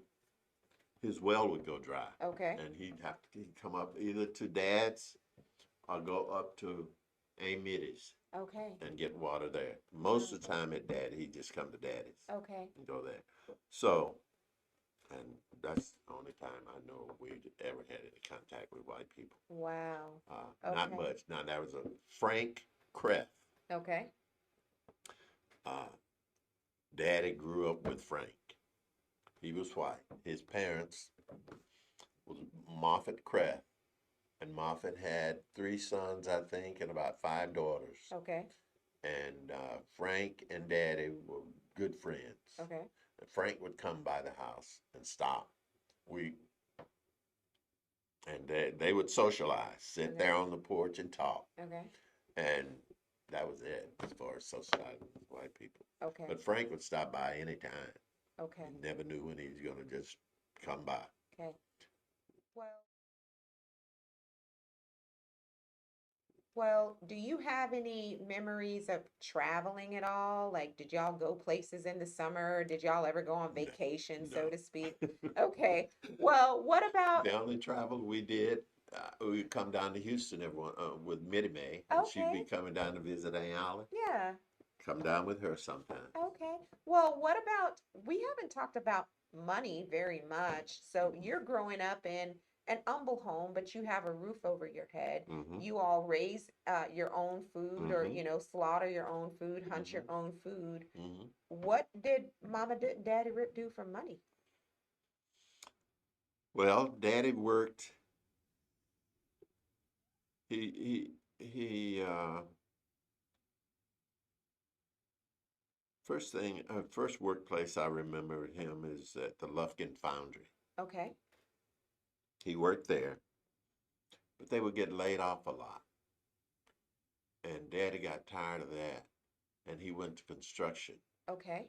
his well would go dry. Okay. And he'd come up either to Dad's or go up to Amy's Okay. and get water there. Most of the time at Daddy, he'd just come to Daddy's Okay. and go there. So, and that's the only time I know we ever had any contact with white people. Wow. Not Okay. much. Now, there was a Frank Kreft. Okay. Uh, Daddy grew up with Frank. He was white. His parents was Moffett Kreft. And Moffett had 3 sons, I think, and about 5 daughters. Okay. And Frank and Daddy were good friends. Okay. And Frank would come by the house and stop. And they would socialize, sit Okay. there on the porch and talk. Okay. And that was it as far as socializing with white people. Okay. But Frank would stop by anytime. Okay. You never knew when he was going to just come by. Okay. Well, do you have any memories of traveling at all? Like, did y'all go places in the summer? Did y'all ever go on No, vacation, so no. to speak? Okay. Well, what about, The only travel we did, we'd come down to Houston everyone with Mittie Mae, and she'd be okay, coming down to visit Aunt Allie. yeah, Come down with her sometime. okay. Well, what about, we haven't talked about money very much. So you're growing up in an humble home, but you have a roof over your head. Mm-hmm. You all raise your own food or, Mm-hmm. slaughter your own food, hunt your Mm-hmm. own food. Mm-hmm. What did Mama and Daddy Rip do for money? Well, Daddy worked. He first workplace I remember him is at the Lufkin Foundry. Okay, He worked there, but they would get laid off a lot. And Daddy got tired of that, and he went to construction. okay.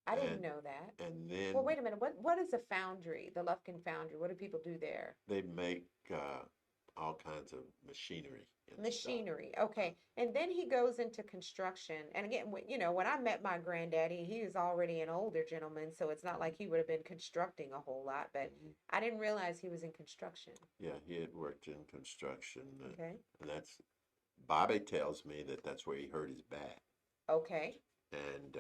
I didn't And know that. and then Well, wait a minute. What is a foundry? The Lufkin Foundry. What do people do there? they make all kinds of machinery and stuff. Machinery. Okay. And then he goes into construction. And again, when I met my granddaddy, he was already an older gentleman, so it's not like he would have been constructing a whole lot, but Mhm. I didn't realize he was in construction. Yeah, he had worked in construction, Okay. and that's Bobby tells me that that's where he hurt his back. Okay. And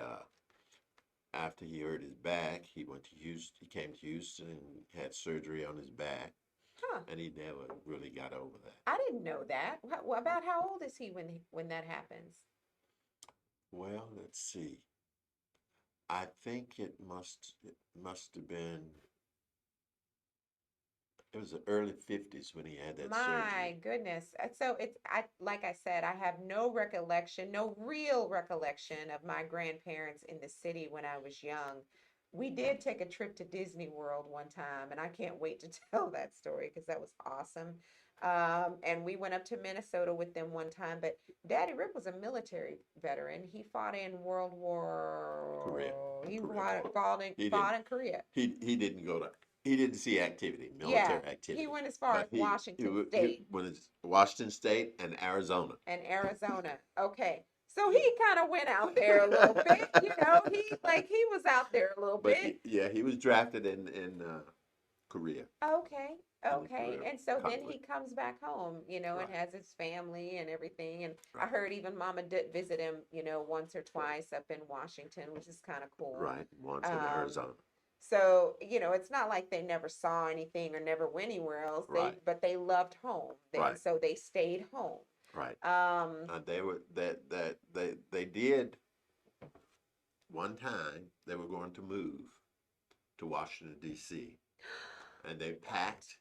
after he hurt his back, he went to Houston. He came to Houston and had surgery on his back, Huh. and he never really got over that. I didn't know that. About how old is he when that happens? Well, let's see. I think it must have been it was the early 50s when he had that My surgery. goodness. So like I said, I have no recollection, no real recollection of my grandparents in the city when I was young. We did take a trip to Disney World one time, and I can't wait to tell that story because that was awesome. And we went up to Minnesota with them one time, but Daddy Rip was a military veteran. He fought in World Korea. War. He Korea. He fought didn't in Korea. he didn't go to he didn't see activity, Yeah, military he activity. went as far as But he Washington he State went to Washington State and Arizona. and Arizona. Okay. So he kind of went out there a little bit, he was out there a little But bit. he was drafted in Korea Okay. in the Okay. Korea And so then he conflict. comes back home, and Right, has his family and everything. And I right, heard even Mama did visit him, once or twice up in Washington, which is kind of cool. right. Once in Um, Arizona. so, it's not like they never saw anything or never went anywhere else. Right, But they loved home. right, So they stayed home. right. Um, They were they did one time they were going to move to Washington D.C. and they packed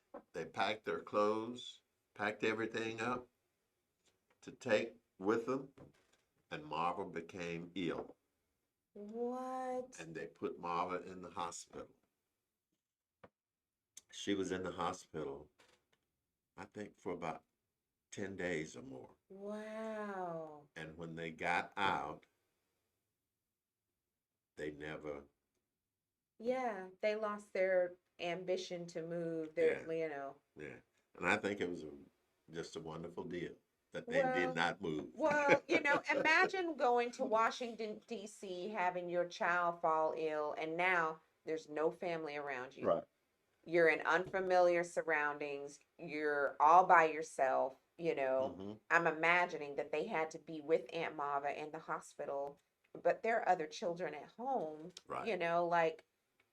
their clothes, packed everything up to take with them, and Marva became ill, what? and they put Marva in the hospital. She was in the hospital, I think, for about 10 days or more. Wow. And when they got out, they never, Yeah, they lost their ambition to move. yeah, Yeah. And I think it was just a wonderful deal that they did Well, not move. imagine going to Washington, D.C., having your child fall ill, and now there's no family around you. Right. You're in unfamiliar surroundings. You're all by yourself. You know, Mm-hmm. I'm imagining that they had to be with Aunt Mava in the hospital, but there are other children at home. Right. You know, like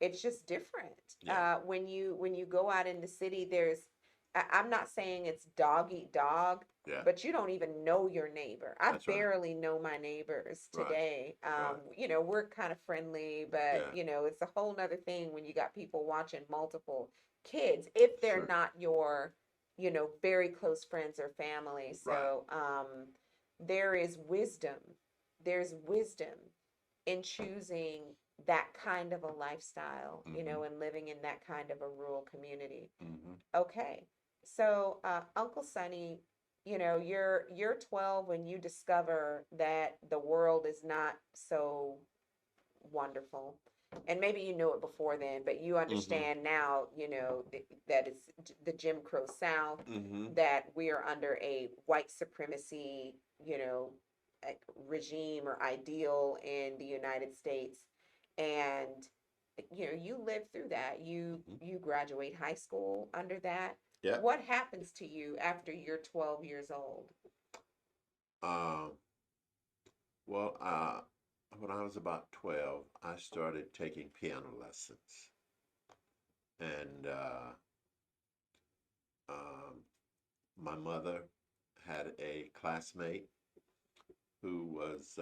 it's just different. Yeah. When you go out in the city, I'm not saying it's dog eat dog, Yeah. but you don't even know your neighbor. I That's right. barely know my neighbors Right. today. Right. We're kind of friendly, but Yeah. it's a whole nother thing when you got people watching multiple kids if they're Sure. not your, very close friends or family. Right. So, there is wisdom. There's wisdom in choosing that kind of a lifestyle, Mm-hmm. and living in that kind of a rural community. Mm-hmm. Okay. So, Uncle Sonny, you're 12 when you discover that the world is not so wonderful. And maybe you knew it before then, but you Mm-hmm. understand now, that it's the Jim Crow South, Mm-hmm. that we are under a white supremacy, like, regime or ideal in the United States. And you lived through that. You Mm-hmm. you graduate high school under that. Yeah. What happens to you after you're 12 years old? Um. Well, when I was about 12, I started taking piano lessons, and um, my mother had a classmate who was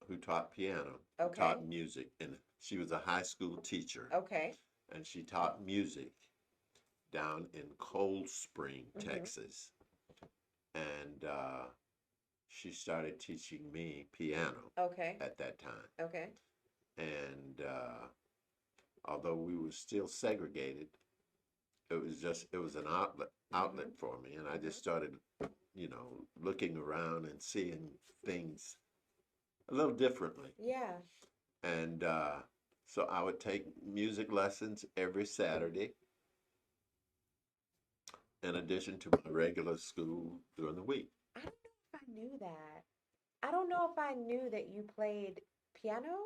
who taught piano, who Okay. taught music, and she was a high school teacher, Okay. and she taught music down in Cold Spring, Mm-hmm. Texas, and she started teaching me piano Okay. at that time, Okay. and although we were still segregated, it was an outlet Mm-hmm. for me, and I Mm-hmm. just started, looking around and seeing things a little differently. Yeah. And so I would take music lessons every Saturday, in addition to my regular school during the week. I don't know if I knew that. I don't know if I knew that you played piano.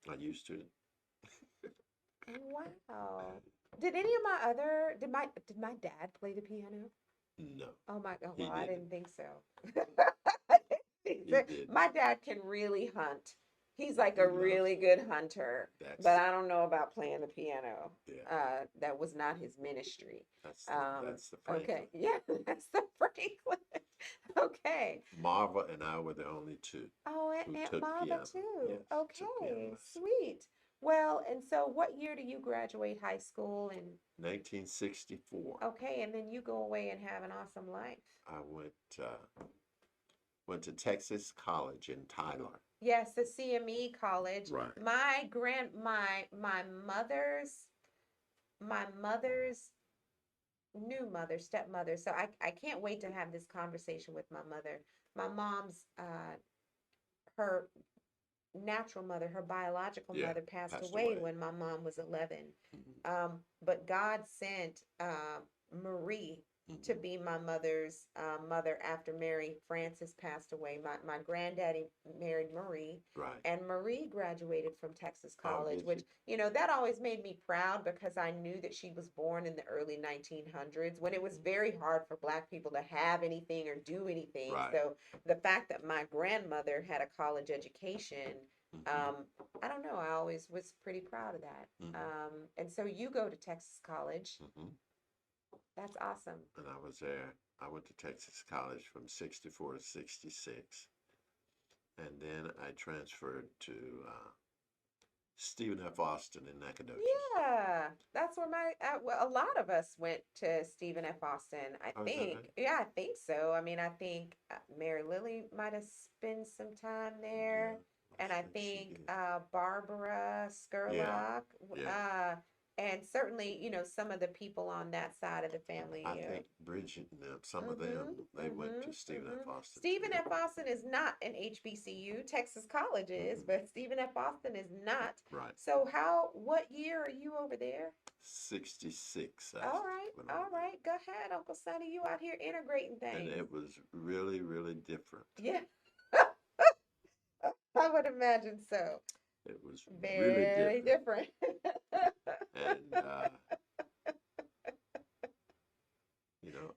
I used to. Wow. Did any of my other did my dad play the piano? No, Oh my God, he well, I didn't. didn't think so. I didn't think He so. didn't. My dad can really hunt. He's like He a loves. really good hunter, but That's I don't know about playing the piano. yeah. That was not his ministry. That's the Okay, Franklin. yeah, that's the Franklin. Okay. Marva and I were the only two Oh, and who Aunt took Mava piano. too. Yes, took piano Okay, lessons. sweet. Well, and so what year do you graduate high school? And 1964. okay, and then you go away and have an awesome life. I went to Texas College in Tyler. Yes, the CME college. Right. My mother's new mother, stepmother. So I can't wait to have this conversation with my mother. My mom's her natural mother, her biological Yeah, mother passed passed away away. when my mom was 11. Hmm. But God sent Marie to Hmm. be my mother's mother after Mary Frances passed away. My granddaddy married Marie, Right. and Marie graduated from Texas Oh, College, did which, you? that always made me proud because I knew that she was born in the early 1900s when it was Hmm. very hard for Black people to have anything or do anything. Right. So the fact that my grandmother had a college education, Hmm. um, I don't know, I always was pretty proud of that. Hmm. And so you go to Texas College. Hmm. That's awesome. And I was there. I went to Texas College from 64 to 66. And then I transferred to Stephen F. Austin in Nacogdoches. Yeah, that's where well, a lot of us went to Stephen F. Austin. I Oh, is that think, right? yeah, I think so. I mean, I think Mary Lily might have spent some time Yeah, there, I and I think she think did. Barbara Yeah, Skurlock, yeah. and certainly, some of the people on that side of the family. I think Bridget and them, some of them, Mm-hmm, they went to mm-hmm, Stephen F. mm-hmm. Austin Stephen too. F. Austin is not an HBCU. Texas College is, Mm-mm. but Stephen F. Austin is not. Right. So what year are you over there? 66, I All right, went over all right. Go ahead, Uncle Sonny. You out here integrating there. And things. it was really, really different. Yeah, I would imagine so. It was really Very different. different. And you know,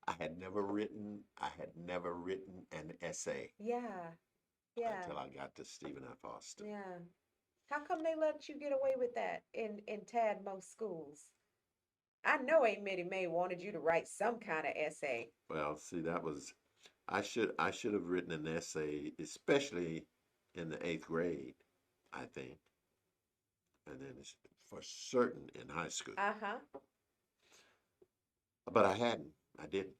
I had never written an essay Yeah, yeah, until I got to Stephen F. Austin. yeah. How come they let you get away with that in Tad most schools? I know Aunt Mittie May wanted you to write some kind of essay. Well, see, that was I should have written an essay, especially in the eighth grade, I think, and then for certain in high school. Uh-huh. But I hadn't. I didn't.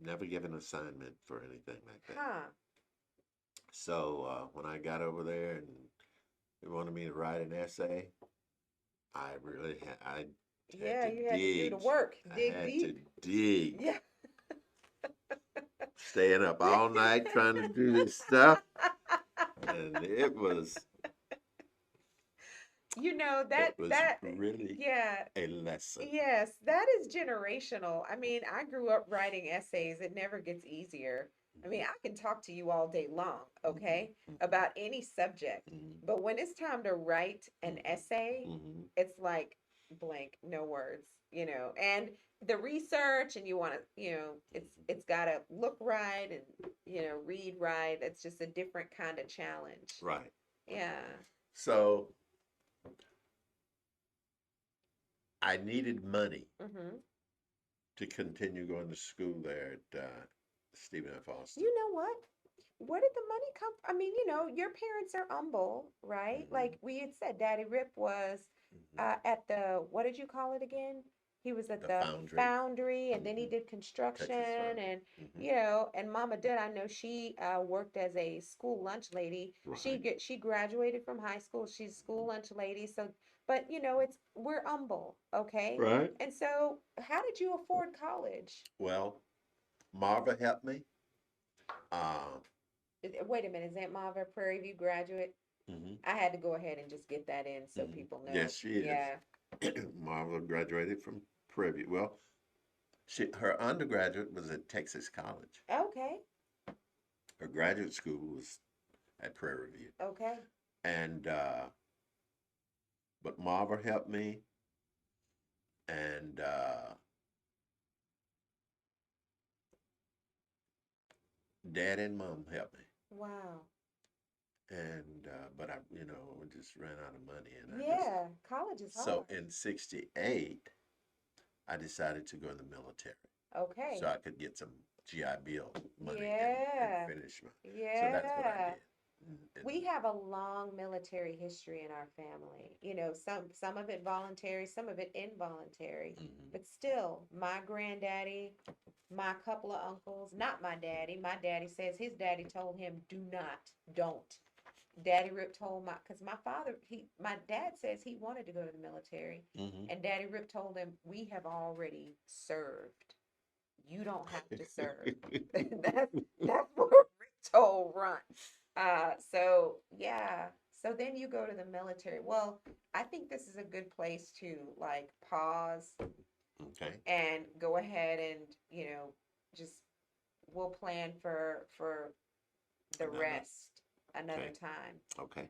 Never given an assignment for anything like that. Huh. So when I got over there and they wanted me to write an essay, I really I had Yeah, to you had to do the dig. work. I Dig had to deep. dig, Yeah. staying up all night trying to do this stuff, and You know it that was that really yeah, a lesson. yes, that is generational. I mean, I grew up writing essays. It never gets easier. I mean, I can talk to you all day long, okay, about any subject. Mhm, But when it's time to write an mhm, essay, mhm, it's like blank, no words, you know. And the research and you want to, you know, it's got to look right and, you know, read right. It's just a different kind of challenge. right. Yeah. So I needed money Mhm. to continue going to school there at Stephen F. Austin. You know what? Where did the money come from? I mean, you know, your parents are humble, right? Hmm. Like we had said, Daddy Rip was Hmm. at the, what did you call it again? He was at The the Foundry. foundry and then he Hmm. did construction Texas Foundry. and, Hmm. you know, and Mama did, I know she worked as a school lunch lady. Right. She graduated from high school. She's a school lunch lady. So, but you know, we're humble, okay? Right. And so, how did you afford college? Well, Marva helped me. Uh, Wait a minute, is Aunt Marva a Prairie View graduate? hmm. I had to go ahead and just get that in so Hmm. people know. Yes, she is. Yeah. Marva graduated from Prairie View. Well, her undergraduate was at Texas College. Okay. Her graduate school was at Prairie View. Okay. And but Marva helped me, and Dad and Mom helped me. Wow. And but I, just ran out of money, and I just Yeah. College is so hard. in '68 I decided to go in the military so Okay. I could get some GI Bill money and Yeah. finish my. So that's what I Yeah. did. We have a long military history in our family. You know, some of it voluntary, some of it involuntary. Mhm. But still, my granddaddy, my couple of uncles, not my daddy. My daddy says his daddy told him, "Do not, don't." Daddy Rip told because my father, my dad says he wanted to go to the military, Mhm. and Daddy Rip told him, "We have already served. You don't have to serve." That's what Rip told Run. So yeah. So then you go to the military. Well, I think this is a good place to like pause Okay. and go ahead and just we'll plan for the Another. rest another Okay. time. Okay.